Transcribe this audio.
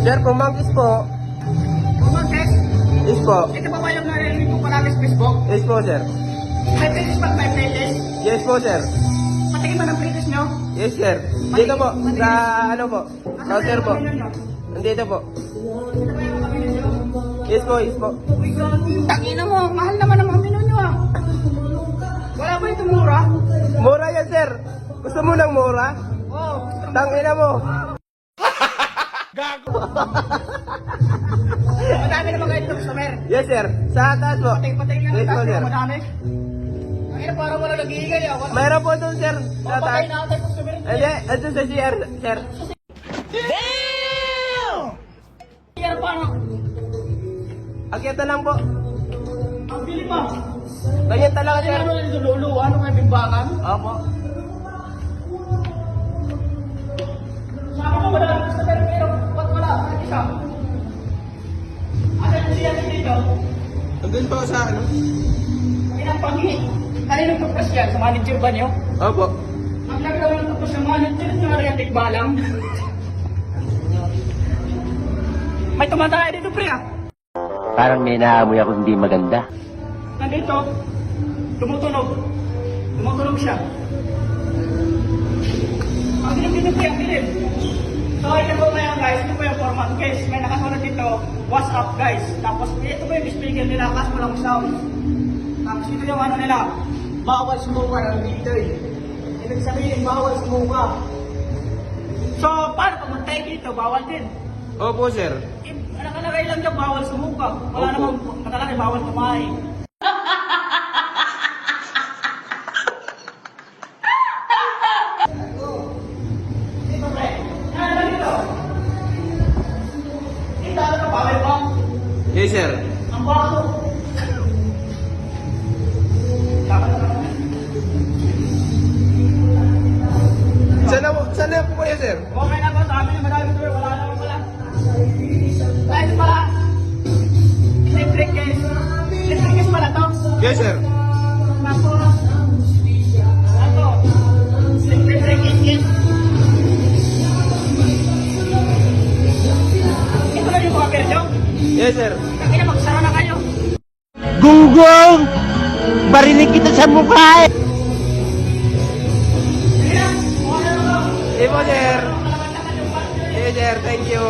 Sir, pumangkis po. Pumangkis? Yes po. Ito ba yung narinig ko palagi sa Facebook? Yes po, sir. May playlist ba? May playlist? Yes po, sir. Patingin mo ng playlist nyo? Yes, sir. Dito po. Sa ano po? Counter po. Nandito po. Ito ba yung pamilya nyo? Yes po, yes po. Uy, grabe. Tangina mo, mahal naman ang mga menu nyo ah. Wala ba ito mura? Mura yan, sir. Gusto mo ng mura? Oo. Tangina mo. Madami naman kayo ito customer. Yes, sir. Sa taas po. Pating-pating lang Yes po, ang sir. madami. Ang ina parang wala nag-iingay ah. Mayroon po doon, sir. Sa taas. Papatay na ako tayo customer. Hindi, ito sa CR, sir. Kaya paano? Akyata lang po. Ang bili pa. Ganyan talaga, sir. Ano na nito lulu? Ano kayo bimbangan? Opo. Sama ko ba na customer pero ba't wala? Ano isa? Ano yung siya dito? Andun po sa ano? Inang panghi. Kanino tupos yan? Sa manager ba niyo? Opo. Ang naglaw ng tupos sa manager niyo rin tikbalang. May tumataya dito pre ah. Parang may naamoy ako hindi maganda. Nandito. Tumutunog. Tumutunog siya. Ang dilim dito pre, ang dilim. So ito po ngayon guys, ito po yung format guys. May nakasunod dito, what's up guys. Tapos ito po yung speaker nila, kas walang sound. Tapos ito yung ano nila, bawal sumuka ng dito eh. Ibig sabihin, bawal sumuka. So paano pag mag-take dito, bawal din. Opo, sir. Eh, nakalagay lang dyan, bawal sumuka. Wala Opo. namang nakalagay, bawal kumain. Dito pre, yan lang dito. Dito ano ka, bawal ba? Yes, sir. Ang bago. Dapat naman. Saan na po kayo, sir? Okay na ba? Sabi niya madami ito, wala naman pala. Dahil pala, electric case. Electric case pala to. Yes, sir. Tapos, ito, electric case. Ito na yung mga version. Yes, sir. Kaya magsara na kayo. Gunggong! Barinig kita sa mukha eh! Sige na, okay na ba? Yes po, sir. Malaman naman yung partner. Yes, sir. Thank you.